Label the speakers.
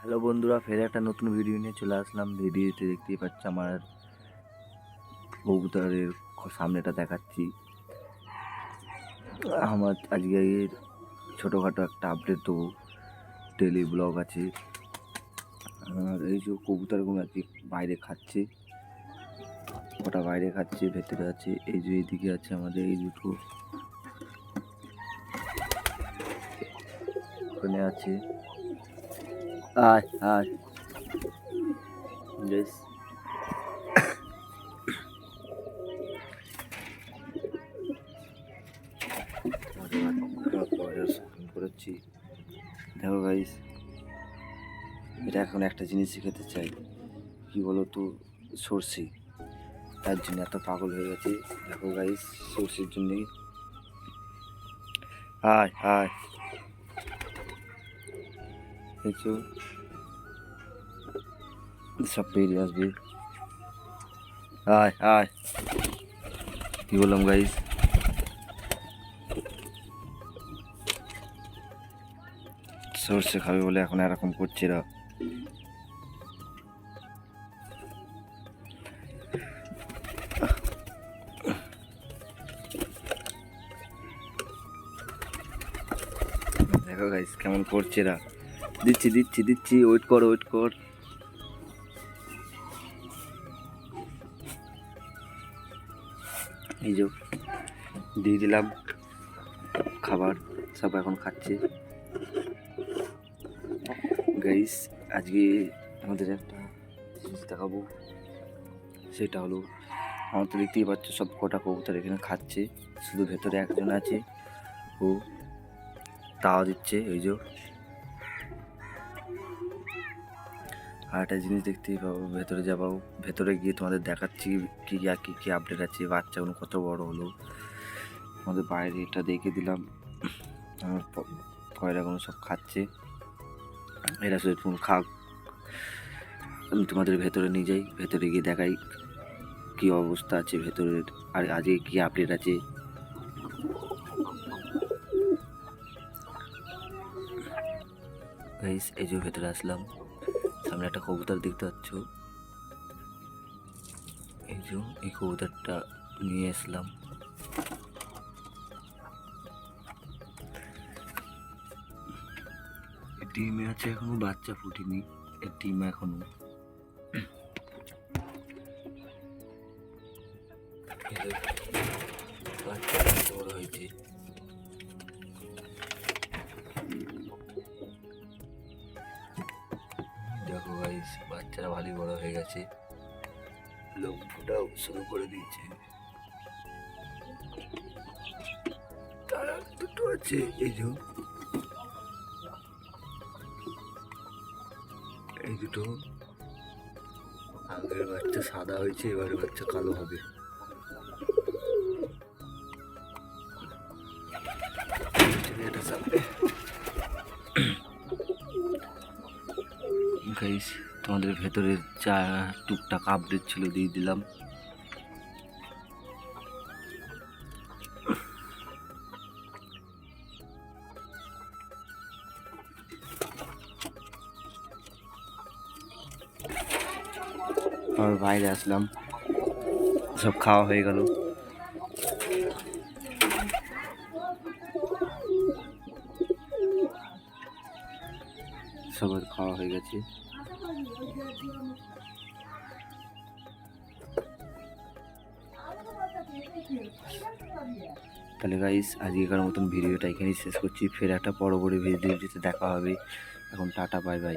Speaker 1: Hello বন্ধুরা, ফের একটা নতুন ভিডিও নিয়ে চলে আসলাম। ভিডিওতে দেখতেই পাচ্ছ আমার কবুতরের সামনেটা দেখাচ্ছি। আমার আজকে ছোটোখাটো একটা আপডেট দেবো, ডেলি ব্লগ আছে। আর এই যে কবুতরগুলো আজকে বাইরে খাচ্ছে, ওটা বাইরে খাচ্ছে, ভেতরে আছে। এই যে এইদিকে আছে আমাদের এই দুটো, ওখানে আছে। আয় আয় বেশ করেছি। দেখো গাইস, এটা এখন একটা জিনিস শিখাতে চাই, কি বলো তো, সর্ষে। তার জন্য এত পাগল হয়ে গেছে। দেখো গাইস, সর্ষের জন্যই। আয় আয়, দেখছো সব পেরিয়ে আসবে। আয় আয়, কি বললাম গাইস, সর্ষে খাবে বলে এখন এরকম করছে এরা। দেখো গাইস কেমন করছে এরা। দিচ্ছি দিচ্ছি দিচ্ছি, ওয়েট কর ওয়েট কর। এই যে দিয়ে দিলাম খাবার, সব এখন খাচ্ছে। গাইস আজকে আমাদের একটা জিনিস দেখাবো, সেটা হলো, আমার তো দেখতেই পাচ্ছ সব কটা কবুতর এখানে খাচ্ছে, শুধু ভেতরে একজন আছে, ও তাওয়া দিচ্ছে। ওই যে আর একটা জিনিস দেখতেই পাবো, ভেতরে যাবো, ভেতরে গিয়ে তোমাদের দেখাচ্ছি কি কি কি আপডেট আছে, বাচ্চাগুলো কত বড় হলো। আমাদের বাইরে এটা দেখে দিলাম, আমার পয়রাগুলো সব খাচ্ছে। এরা শুধু খাক, আমি তোমাদের ভেতরে নিয়ে যাই, ভেতরে গিয়ে দেখাই কি অবস্থা আছে ভেতরের, আর আজকে কি আপডেট আছে। গাইস এই যে ভেতরে আসলাম, সামনে একটা কবুতর দেখতে পাচ্ছ, এই যে এই কবুতরটা নিয়ে আসলাম। ডিমে আছে, এখনো বাচ্চা ফুটেনি, এর ডিম এখনো। বাচ্চা বড় হয়েছে। দেখো গাইস, বাচ্চারা ভালোই বড় হয়ে গেছে, লোম ফোটাও শুরু করে দিয়েছে। তারা দুটো আছে, এই যে এই দুটো, আগের বাচ্চা সাদা হয়েছে, এবারে বাচ্চা কালো হবে। গাইস তোমাদের ভেতরের যা টুকটাক আপডেট ছিল দিয়ে দিলাম। আর বাইরে আসলাম, সব খাওয়া হয়ে গেল। সবার খাওয়া হয়ে গেছে। তাহলে গাইস আজকেকার মতন ভিডিওটা এখানেই শেষ করছি, ফের একটা পরবর্তী ভিডিওতে দেখা হবে। এখন টাটা, বাই বাই।